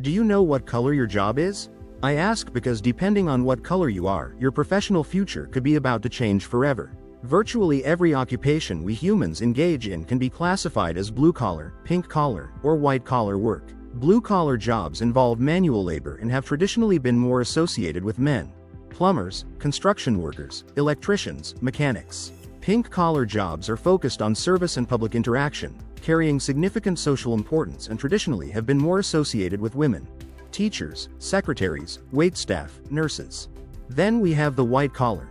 Do you know what color your job is? I ask because depending on what color you are, your professional future could be about to change forever. Virtually every occupation we humans engage in can be classified as blue-collar, pink-collar, or white-collar work. Blue-collar jobs involve manual labor and have traditionally been more associated with men. Plumbers, construction workers, electricians, mechanics. Pink-collar jobs are focused on service and public interaction, carrying significant social importance and traditionally have been more associated with women. Teachers, secretaries, waitstaff, nurses. Then we have the white-collar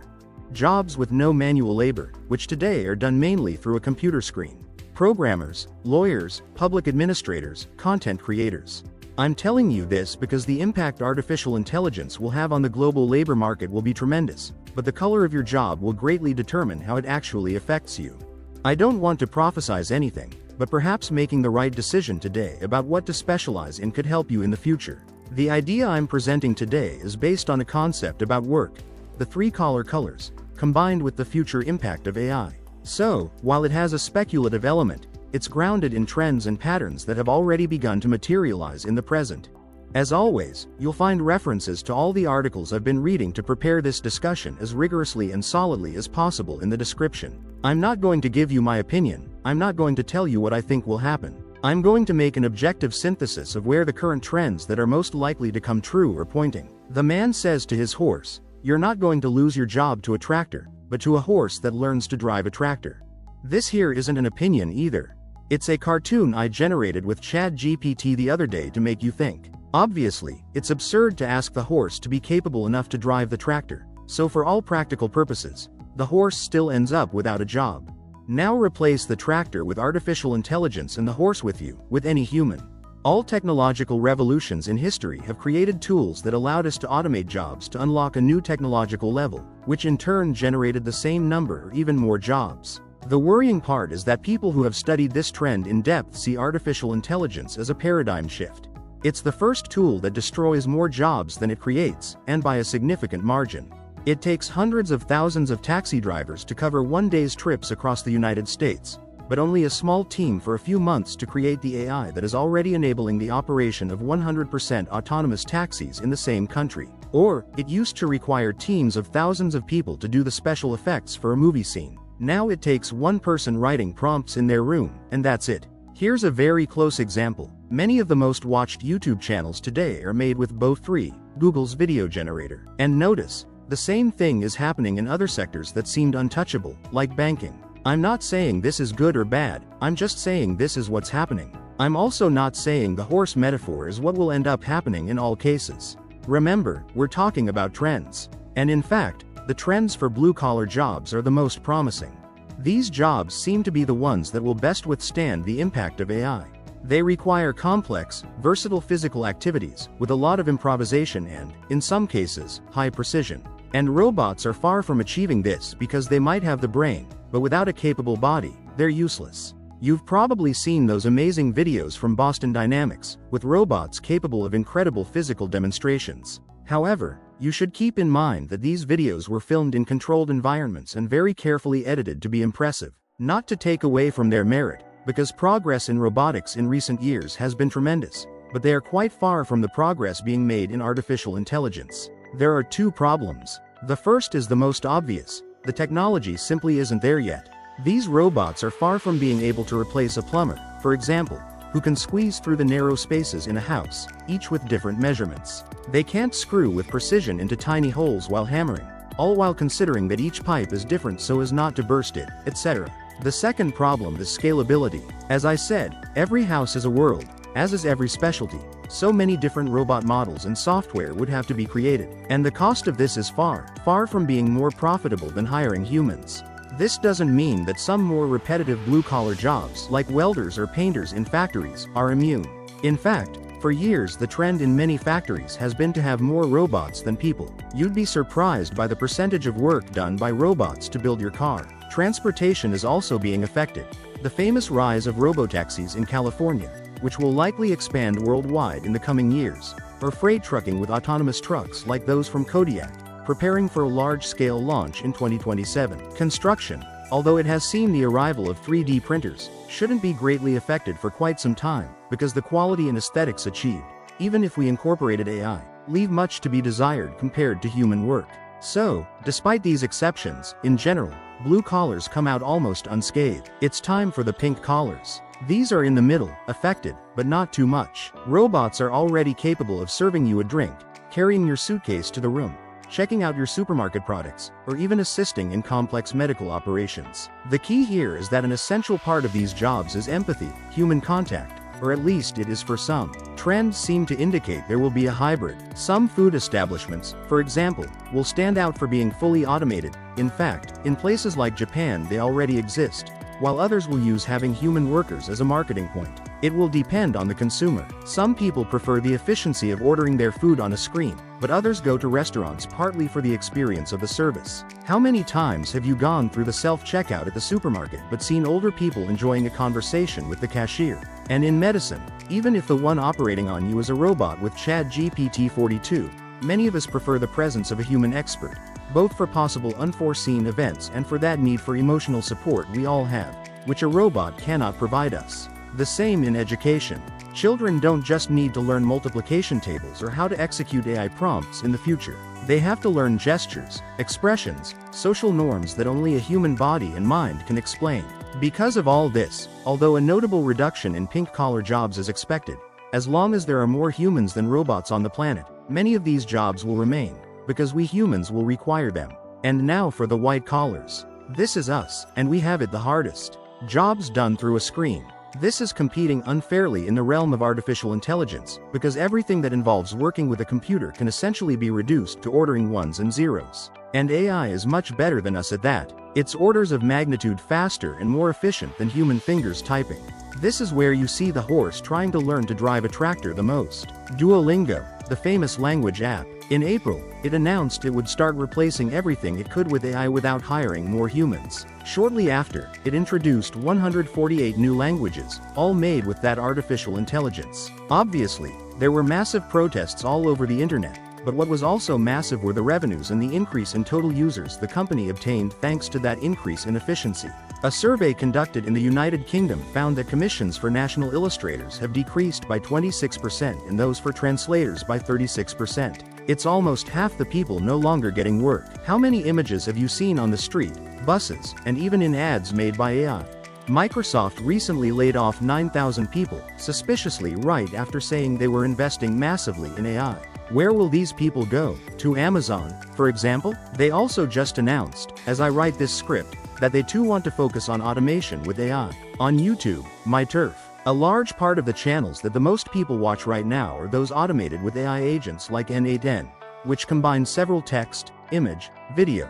jobs with no manual labor, which today are done mainly through a computer screen. Programmers, lawyers, public administrators, content creators. I'm telling you this because the impact artificial intelligence will have on the global labor market will be tremendous, but the color of your job will greatly determine how it actually affects you. I don't want to prophesize anything, but perhaps making the right decision today about what to specialize in could help you in the future. The idea I'm presenting today is based on a concept about work, the three colors, combined with the future impact of AI. So, while it has a speculative element, it's grounded in trends and patterns that have already begun to materialize in the present. As always, you'll find references to all the articles I've been reading to prepare this discussion as rigorously and solidly as possible in the description. I'm not going to give you my opinion, I'm not going to tell you what I think will happen. I'm going to make an objective synthesis of where the current trends that are most likely to come true are pointing. The man says to his horse, "You're not going to lose your job to a tractor, but to a horse that learns to drive a tractor." This here isn't an opinion either. It's a cartoon I generated with ChatGPT the other day to make you think. Obviously, it's absurd to ask the horse to be capable enough to drive the tractor, so for all practical purposes, the horse still ends up without a job. Now replace the tractor with artificial intelligence and the horse with any human. All technological revolutions in history have created tools that allowed us to automate jobs to unlock a new technological level, which in turn generated the same number or even more jobs. The worrying part is that people who have studied this trend in depth see artificial intelligence as a paradigm shift. It's the first tool that destroys more jobs than it creates, and by a significant margin. It takes hundreds of thousands of taxi drivers to cover one day's trips across the United States, but only a small team for a few months to create the AI that is already enabling the operation of 100% autonomous taxis in the same country. Or, it used to require teams of thousands of people to do the special effects for a movie scene. Now it takes one person writing prompts in their room, and that's it. Here's a very close example. Many of the most watched YouTube channels today are made with Bo 3, Google's video generator. And notice, the same thing is happening in other sectors that seemed untouchable, like banking. I'm not saying this is good or bad, I'm just saying this is what's happening. I'm also not saying the horse metaphor is what will end up happening in all cases. Remember, we're talking about trends. And in fact, the trends for blue-collar jobs are the most promising. These jobs seem to be the ones that will best withstand the impact of AI. They require complex, versatile physical activities, with a lot of improvisation and, in some cases, high precision. And robots are far from achieving this because they might have the brain, but without a capable body, they're useless. You've probably seen those amazing videos from Boston Dynamics, with robots capable of incredible physical demonstrations. However, you should keep in mind that these videos were filmed in controlled environments and very carefully edited to be impressive. Not to take away from their merit, because progress in robotics in recent years has been tremendous, but they are quite far from the progress being made in artificial intelligence. There are two problems. The first is the most obvious. The technology simply isn't there yet. These robots are far from being able to replace a plumber, for example, who can squeeze through the narrow spaces in a house, each with different measurements. They can't screw with precision into tiny holes while hammering, all while considering that each pipe is different so as not to burst it, etc. The second problem is scalability. As I said, every house is a world, as is every specialty. So many different robot models and software would have to be created, and the cost of this is far from being more profitable than hiring humans. This doesn't mean that some more repetitive blue-collar jobs, like welders or painters in factories, are immune. In fact, for years the trend in many factories has been to have more robots than people. You'd be surprised by the percentage of work done by robots to build your car. Transportation is also being affected. The famous rise of robotaxis in California, which will likely expand worldwide in the coming years, or freight trucking with autonomous trucks like those from Kodiak, preparing for a large-scale launch in 2027. Construction, although it has seen the arrival of 3D printers, shouldn't be greatly affected for quite some time, because the quality and aesthetics achieved even if we incorporated AI, leave much to be desired compared to human work. So, despite these exceptions, in general, blue collars come out almost unscathed. It's time for the pink collars. These are in the middle, affected, but not too much. Robots are already capable of serving you a drink, carrying your suitcase to the room, checking out your supermarket products, or even assisting in complex medical operations. The key here is that an essential part of these jobs is empathy, human contact, or at least it is for some. Trends seem to indicate there will be a hybrid. Some food establishments, for example, will stand out for being fully automated. In fact, in places like Japan they already exist, while others will use having human workers as a marketing point. It will depend on the consumer. Some people prefer the efficiency of ordering their food on a screen, but others go to restaurants partly for the experience of the service. How many times have you gone through the self-checkout at the supermarket but seen older people enjoying a conversation with the cashier? And in medicine, even if the one operating on you is a robot with ChatGPT 42, many of us prefer the presence of a human expert, both for possible unforeseen events and for that need for emotional support we all have, which a robot cannot provide us. The same in education. Children don't just need to learn multiplication tables or how to execute AI prompts in the future. They have to learn gestures, expressions, social norms that only a human body and mind can explain. Because of all this, although a notable reduction in pink-collar jobs is expected, as long as there are more humans than robots on the planet, many of these jobs will remain, because we humans will require them. And now for the white collars. This is us, and we have it the hardest. Jobs done through a screen. This is competing unfairly in the realm of artificial intelligence, because everything that involves working with a computer can essentially be reduced to ordering ones and zeros. And AI is much better than us at that. It's orders of magnitude faster and more efficient than human fingers typing. This is where you see the horse trying to learn to drive a tractor the most. Duolingo, the famous language app. In April, it announced it would start replacing everything it could with AI without hiring more humans. Shortly after, it introduced 148 new languages, all made with that artificial intelligence. Obviously, there were massive protests all over the internet, but what was also massive were the revenues and the increase in total users the company obtained thanks to that increase in efficiency. A survey conducted in the United Kingdom found that commissions for national illustrators have decreased by 26% and those for translators by 36%. It's almost half the people no longer getting work. How many images have you seen on the street, buses, and even in ads made by AI? Microsoft recently laid off 9,000 people, suspiciously right after saying they were investing massively in AI. Where will these people go? To Amazon, for example? They also just announced, as I write this script, that they too want to focus on automation with AI. On YouTube, my turf. A large part of the channels that the most people watch right now are those automated with AI agents like N8N, which combine several text, image, video,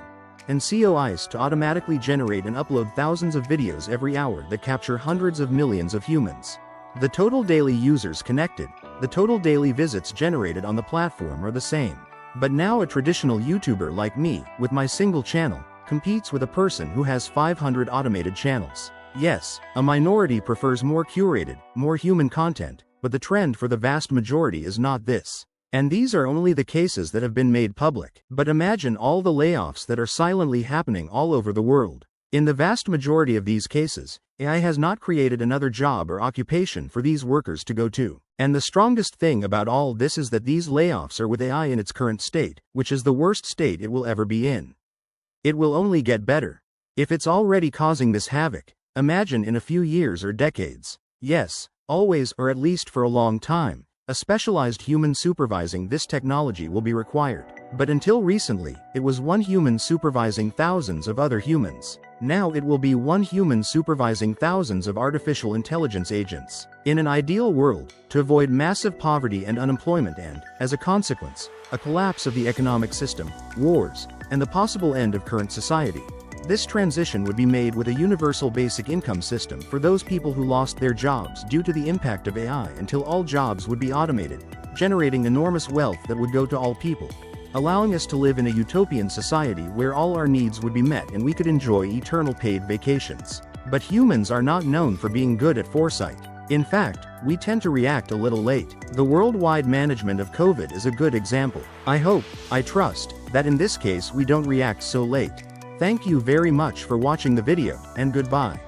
and COIs to automatically generate and upload thousands of videos every hour that capture hundreds of millions of humans. The total daily users connected, the total daily visits generated on the platform are the same. But now a traditional YouTuber like me, with my single channel, competes with a person who has 500 automated channels. Yes, a minority prefers more curated, more human content, but the trend for the vast majority is not this. And these are only the cases that have been made public. But imagine all the layoffs that are silently happening all over the world. In the vast majority of these cases, AI has not created another job or occupation for these workers to go to. And the strongest thing about all this is that these layoffs are with AI in its current state, which is the worst state it will ever be in. It will only get better. If it's already causing this havoc, imagine in a few years or decades. Yes, always, or at least for a long time, a specialized human supervising this technology will be required. But until recently, it was one human supervising thousands of other humans. Now it will be one human supervising thousands of artificial intelligence agents. In an ideal world, to avoid massive poverty and unemployment and, as a consequence, a collapse of the economic system, wars, and the possible end of current society, this transition would be made with a universal basic income system for those people who lost their jobs due to the impact of AI until all jobs would be automated, generating enormous wealth that would go to all people, allowing us to live in a utopian society where all our needs would be met and we could enjoy eternal paid vacations. But humans are not known for being good at foresight. In fact, we tend to react a little late. The worldwide management of COVID is a good example. I trust, that in this case we don't react so late. Thank you very much for watching the video, and goodbye.